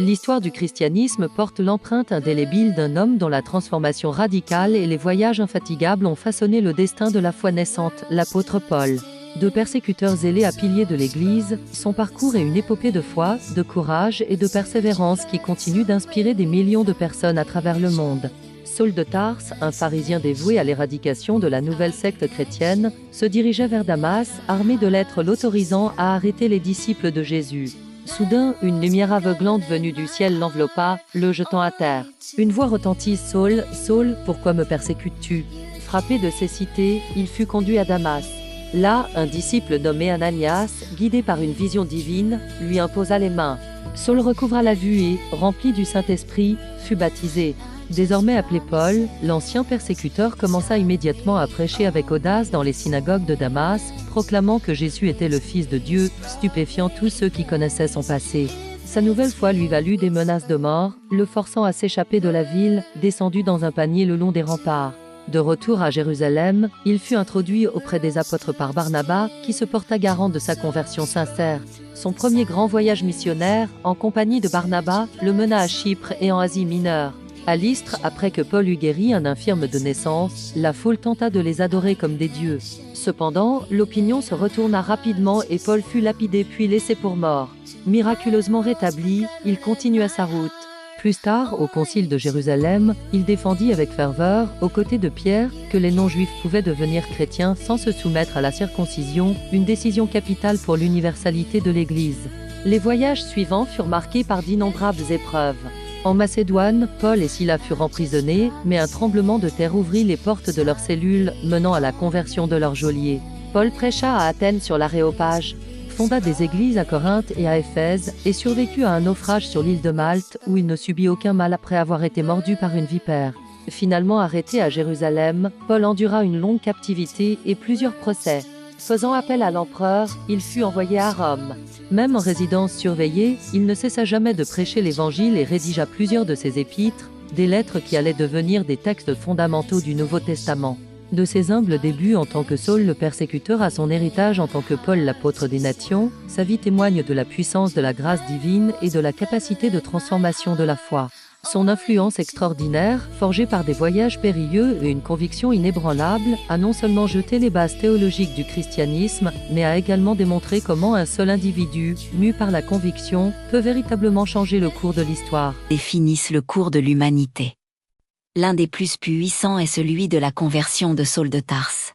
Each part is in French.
L'histoire du christianisme porte l'empreinte indélébile d'un homme dont la transformation radicale et les voyages infatigables ont façonné le destin de la foi naissante, l'apôtre Paul. De persécuteur zélé à pilier de l'Église, son parcours est une épopée de foi, de courage et de persévérance qui continue d'inspirer des millions de personnes à travers le monde. Saul de Tarse, un pharisien dévoué à l'éradication de la nouvelle secte chrétienne, se dirigeait vers Damas, armé de lettres l'autorisant à arrêter les disciples de Jésus. Soudain, une lumière aveuglante venue du ciel l'enveloppa, le jetant à terre. Une voix retentit: « Saul, Saul, pourquoi me persécutes-tu » Frappé de cécité, il fut conduit à Damas. Là, un disciple nommé Ananias, guidé par une vision divine, lui imposa les mains. Saul recouvra la vue et, rempli du Saint-Esprit, fut baptisé. Désormais appelé Paul, l'ancien persécuteur commença immédiatement à prêcher avec audace dans les synagogues de Damas, proclamant que Jésus était le Fils de Dieu, stupéfiant tous ceux qui connaissaient son passé. Sa nouvelle foi lui valut des menaces de mort, le forçant à s'échapper de la ville, descendu dans un panier le long des remparts. De retour à Jérusalem, il fut introduit auprès des apôtres par Barnabas, qui se porta garant de sa conversion sincère. Son premier grand voyage missionnaire, en compagnie de Barnabas, le mena à Chypre et en Asie mineure. À Lystre, après que Paul eut guéri un infirme de naissance, la foule tenta de les adorer comme des dieux. Cependant, l'opinion se retourna rapidement et Paul fut lapidé puis laissé pour mort. Miraculeusement rétabli, il continua sa route. Plus tard, au concile de Jérusalem, il défendit avec ferveur, aux côtés de Pierre, que les non-juifs pouvaient devenir chrétiens sans se soumettre à la circoncision, une décision capitale pour l'universalité de l'Église. Les voyages suivants furent marqués par d'innombrables épreuves. En Macédoine, Paul et Silas furent emprisonnés, mais un tremblement de terre ouvrit les portes de leurs cellules, menant à la conversion de leurs geôliers. Paul prêcha à Athènes sur l'Aréopage, fonda des églises à Corinthe et à Éphèse, et survécut à un naufrage sur l'île de Malte, où il ne subit aucun mal après avoir été mordu par une vipère. Finalement arrêté à Jérusalem, Paul endura une longue captivité et plusieurs procès. Faisant appel à l'empereur, il fut envoyé à Rome. Même en résidence surveillée, il ne cessa jamais de prêcher l'Évangile et rédigea plusieurs de ses épîtres, des lettres qui allaient devenir des textes fondamentaux du Nouveau Testament. De ses humbles débuts en tant que Saul le persécuteur à son héritage en tant que Paul l'apôtre des nations, sa vie témoigne de la puissance de la grâce divine et de la capacité de transformation de la foi. Son influence extraordinaire, forgée par des voyages périlleux et une conviction inébranlable, a non seulement jeté les bases théologiques du christianisme, mais a également démontré comment un seul individu, mu par la conviction, peut véritablement changer le cours de l'histoire. Définissent le cours de l'humanité. L'un des plus puissants est celui de la conversion de Saul de Tarse.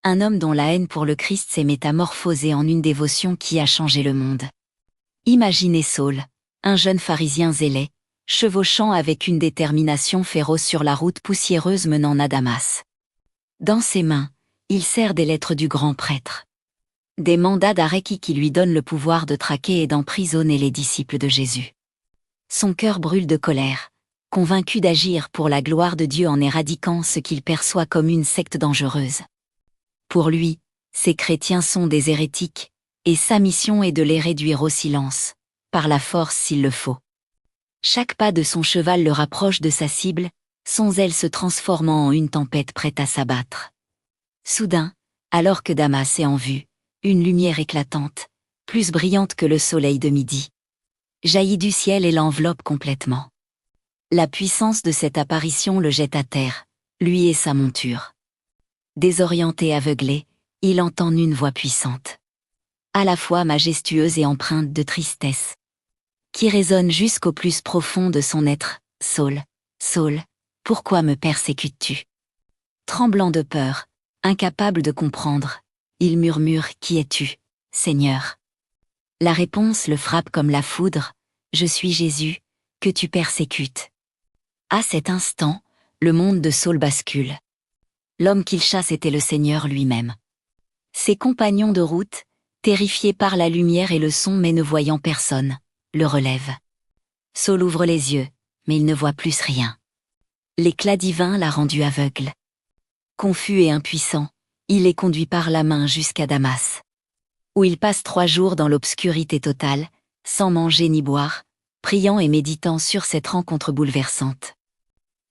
Un homme dont la haine pour le Christ s'est métamorphosée en une dévotion qui a changé le monde. Imaginez Saul, un jeune pharisien zélé, chevauchant avec une détermination féroce sur la route poussiéreuse menant à Damas. Dans ses mains, il serre des lettres du grand prêtre. Des mandats d'arrêt qui lui donnent le pouvoir de traquer et d'emprisonner les disciples de Jésus. Son cœur brûle de colère, convaincu d'agir pour la gloire de Dieu en éradiquant ce qu'il perçoit comme une secte dangereuse. Pour lui, ces chrétiens sont des hérétiques, et sa mission est de les réduire au silence, par la force s'il le faut. Chaque pas de son cheval le rapproche de sa cible, son zèle se transformant en une tempête prête à s'abattre. Soudain, alors que Damas est en vue, une lumière éclatante, plus brillante que le soleil de midi, jaillit du ciel et l'enveloppe complètement. La puissance de cette apparition le jette à terre, lui et sa monture. Désorienté, aveuglé, il entend une voix puissante, à la fois majestueuse et empreinte de tristesse, qui résonne jusqu'au plus profond de son être. « Saul, Saul, pourquoi me persécutes-tu » Tremblant de peur, incapable de comprendre, il murmure « Qui es-tu, Seigneur » La réponse le frappe comme la foudre « Je suis Jésus, que tu persécutes ». À cet instant, le monde de Saul bascule. L'homme qu'il chasse était le Seigneur lui-même. Ses compagnons de route, terrifiés par la lumière et le son mais ne voyant personne, le relèvent. Saul ouvre les yeux, mais il ne voit plus rien. L'éclat divin l'a rendu aveugle. Confus et impuissant, il est conduit par la main jusqu'à Damas, où il passe 3 jours dans l'obscurité totale, sans manger ni boire, priant et méditant sur cette rencontre bouleversante.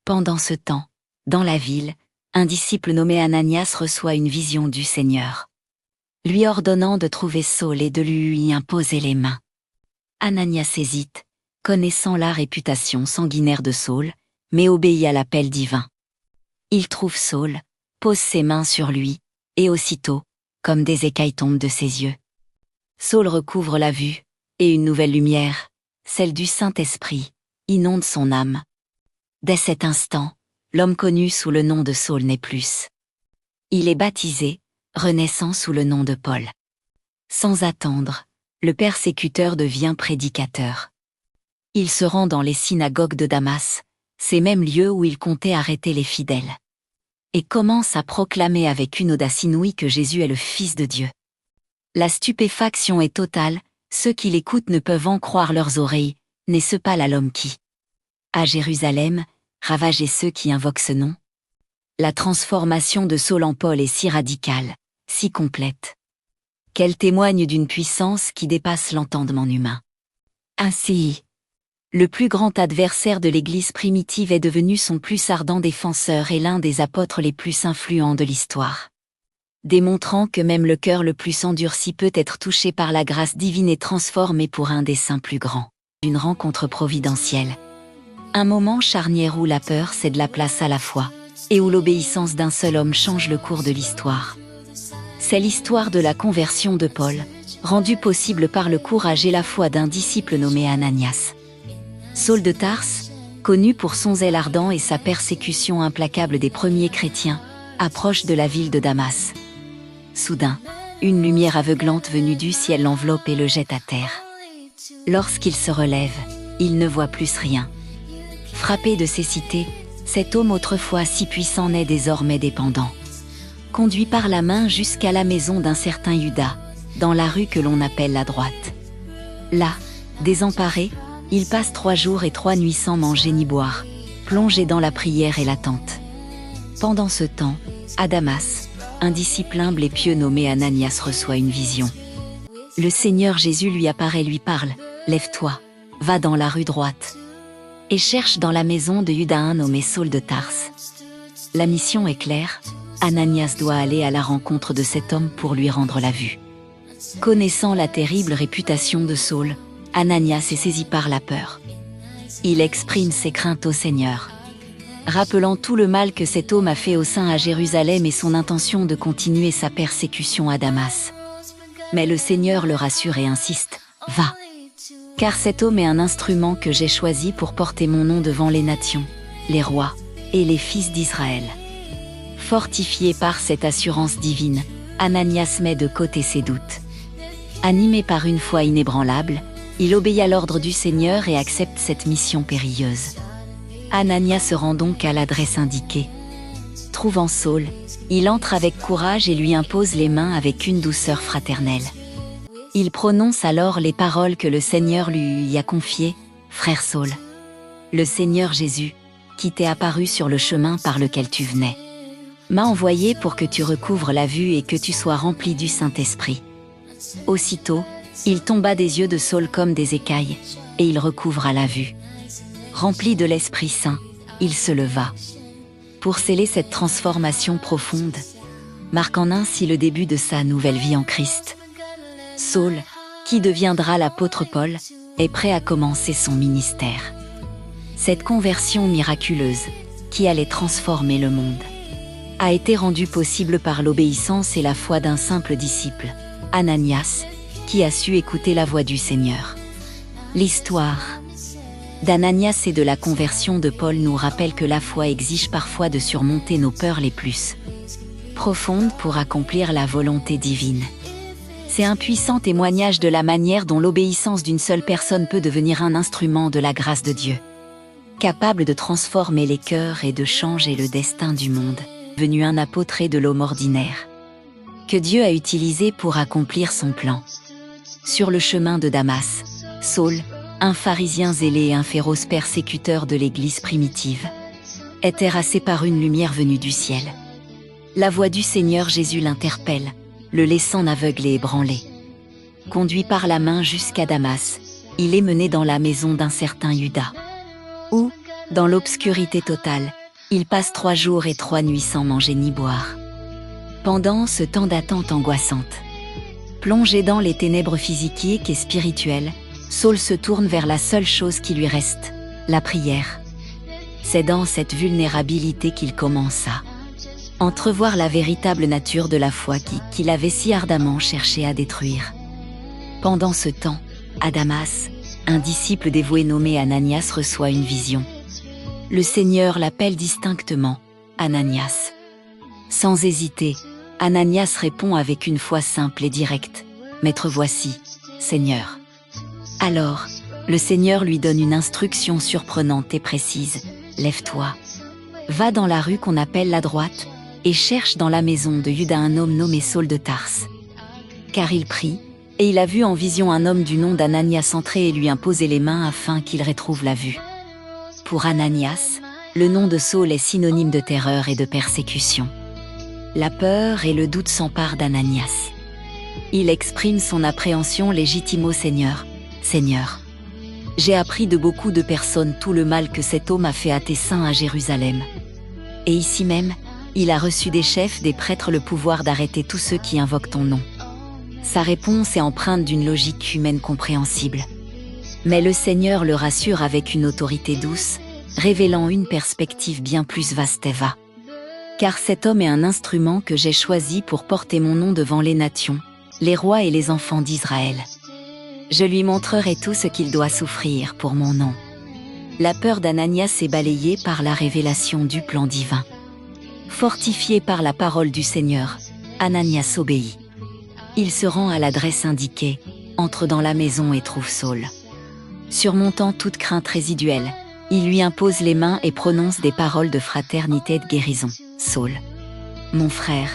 Pendant ce temps, dans la ville, un disciple nommé Ananias reçoit une vision du Seigneur, lui ordonnant de trouver Saul et de lui y imposer les mains. Ananias hésite, connaissant la réputation sanguinaire de Saül, mais obéit à l'appel divin. Il trouve Saül, pose ses mains sur lui, et aussitôt, comme des écailles tombent de ses yeux. Saül recouvre la vue, et une nouvelle lumière, celle du Saint-Esprit, inonde son âme. Dès cet instant, l'homme connu sous le nom de Saül n'est plus. Il est baptisé, renaissant sous le nom de Paul. Sans attendre, le persécuteur devient prédicateur. Il se rend dans les synagogues de Damas, ces mêmes lieux où il comptait arrêter les fidèles, et commence à proclamer avec une audace inouïe que Jésus est le Fils de Dieu. La stupéfaction est totale, ceux qui l'écoutent ne peuvent en croire leurs oreilles, n'est-ce pas là l'homme qui, à Jérusalem, ravageait ceux qui invoquent ce nom? La transformation de Saül en Paul est si radicale, si complète, qu'elle témoigne d'une puissance qui dépasse l'entendement humain. Ainsi, le plus grand adversaire de l'Église primitive est devenu son plus ardent défenseur et l'un des apôtres les plus influents de l'histoire, démontrant que même le cœur le plus endurci peut être touché par la grâce divine et transformé pour un dessein plus grand. Une rencontre providentielle. Un moment charnière où la peur cède la place à la foi, et où l'obéissance d'un seul homme change le cours de l'histoire. C'est l'histoire de la conversion de Paul, rendue possible par le courage et la foi d'un disciple nommé Ananias. Saül de Tarse, connu pour son zèle ardent et sa persécution implacable des premiers chrétiens, approche de la ville de Damas. Soudain, une lumière aveuglante venue du ciel l'enveloppe et le jette à terre. Lorsqu'il se relève, il ne voit plus rien. Frappé de cécité, cet homme autrefois si puissant n'est désormais dépendant. Conduit par la main jusqu'à la maison d'un certain Judas, dans la rue que l'on appelle la droite. Là, désemparé, il passe 3 jours et 3 nuits sans manger ni boire, plongé dans la prière et l'attente. Pendant ce temps, à Damas, un disciple humble et pieux nommé Ananias reçoit une vision. Le Seigneur Jésus lui apparaît et lui parle. « Lève-toi, va dans la rue droite. » Et cherche dans la maison de Judas un nommé Saül de Tarse. La mission est claire, Ananias doit aller à la rencontre de cet homme pour lui rendre la vue. Connaissant la terrible réputation de Saül, Ananias est saisi par la peur. Il exprime ses craintes au Seigneur, rappelant tout le mal que cet homme a fait au saint à Jérusalem et son intention de continuer sa persécution à Damas. Mais le Seigneur le rassure et insiste, « Va ! Car cet homme est un instrument que j'ai choisi pour porter mon nom devant les nations, les rois et les fils d'Israël. » Fortifié par cette assurance divine, Ananias met de côté ses doutes. Animé par une foi inébranlable, il obéit à l'ordre du Seigneur et accepte cette mission périlleuse. Ananias se rend donc à l'adresse indiquée. Trouvant Saül, il entre avec courage et lui impose les mains avec une douceur fraternelle. Il prononce alors les paroles que le Seigneur lui a confiées, « Frère Saül, le Seigneur Jésus, qui t'est apparu sur le chemin par lequel tu venais, m'a envoyé pour que tu recouvres la vue et que tu sois rempli du Saint-Esprit. » Aussitôt, il tomba des yeux de Saül comme des écailles, et il recouvra la vue. Rempli de l'Esprit Saint, il se leva. Pour sceller cette transformation profonde, marquant ainsi le début de sa nouvelle vie en Christ. Saül, qui deviendra l'apôtre Paul, est prêt à commencer son ministère. Cette conversion miraculeuse, qui allait transformer le monde, a été rendue possible par l'obéissance et la foi d'un simple disciple, Ananias, qui a su écouter la voix du Seigneur. L'histoire d'Ananias et de la conversion de Paul nous rappelle que la foi exige parfois de surmonter nos peurs les plus profondes pour accomplir la volonté divine. C'est un puissant témoignage de la manière dont l'obéissance d'une seule personne peut devenir un instrument de la grâce de Dieu, capable de transformer les cœurs et de changer le destin du monde, devenu un apôtre de l'homme ordinaire, que Dieu a utilisé pour accomplir son plan. Sur le chemin de Damas, Saül, un pharisien zélé et un féroce persécuteur de l'Église primitive, est terrassé par une lumière venue du ciel. La voix du Seigneur Jésus l'interpelle, le laissant aveuglé et ébranlé. Conduit par la main jusqu'à Damas, il est mené dans la maison d'un certain Judas, où, dans l'obscurité totale, il passe 3 jours et 3 nuits sans manger ni boire. Pendant ce temps d'attente angoissante, plongé dans les ténèbres physiques et spirituelles, Saul se tourne vers la seule chose qui lui reste, la prière. C'est dans cette vulnérabilité qu'il commence à entrevoir la véritable nature de la foi qu'il avait si ardemment cherché à détruire. Pendant ce temps, à Damas, un disciple dévoué nommé Ananias reçoit une vision. Le Seigneur l'appelle distinctement « Ananias ». Sans hésiter, Ananias répond avec une foi simple et directe « Maître voici, Seigneur ». Alors, le Seigneur lui donne une instruction surprenante et précise « Lève-toi, va dans la rue qu'on appelle la droite, et cherche dans la maison de Juda un homme nommé Saul de Tarse. » Car il prie, et il a vu en vision un homme du nom d'Ananias entrer et lui imposer les mains afin qu'il retrouve la vue. Pour Ananias, le nom de Saul est synonyme de terreur et de persécution. La peur et le doute s'emparent d'Ananias. Il exprime son appréhension légitime au Seigneur. « Seigneur, j'ai appris de beaucoup de personnes tout le mal que cet homme a fait à tes saints à Jérusalem. Et ici même, il a reçu des chefs, des prêtres le pouvoir d'arrêter tous ceux qui invoquent ton nom. » Sa réponse est empreinte d'une logique humaine compréhensible. Mais le Seigneur le rassure avec une autorité douce, révélant une perspective bien plus vaste et va. « Car cet homme est un instrument que j'ai choisi pour porter mon nom devant les nations, les rois et les enfants d'Israël. Je lui montrerai tout ce qu'il doit souffrir pour mon nom. » La peur d'Ananias est balayée par la révélation du plan divin. Fortifié par la parole du Seigneur, Ananias obéit. Il se rend à l'adresse indiquée, entre dans la maison et trouve Saul. Surmontant toute crainte résiduelle, il lui impose les mains et prononce des paroles de fraternité et de guérison. « Saul, mon frère,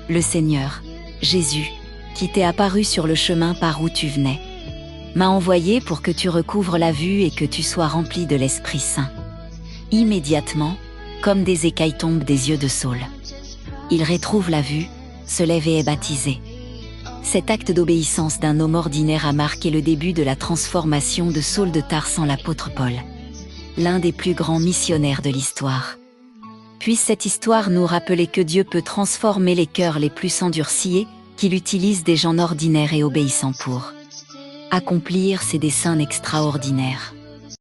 le Seigneur, Jésus, qui t'est apparu sur le chemin par où tu venais, m'a envoyé pour que tu recouvres la vue et que tu sois rempli de l'Esprit Saint. » Immédiatement, comme des écailles tombent des yeux de Saul. Il retrouve la vue, se lève et est baptisé. Cet acte d'obéissance d'un homme ordinaire a marqué le début de la transformation de Saul de Tarse en l'apôtre Paul, l'un des plus grands missionnaires de l'histoire. Puisse cette histoire nous rappeler que Dieu peut transformer les cœurs les plus endurcis et qu'il utilise des gens ordinaires et obéissants pour accomplir ses desseins extraordinaires.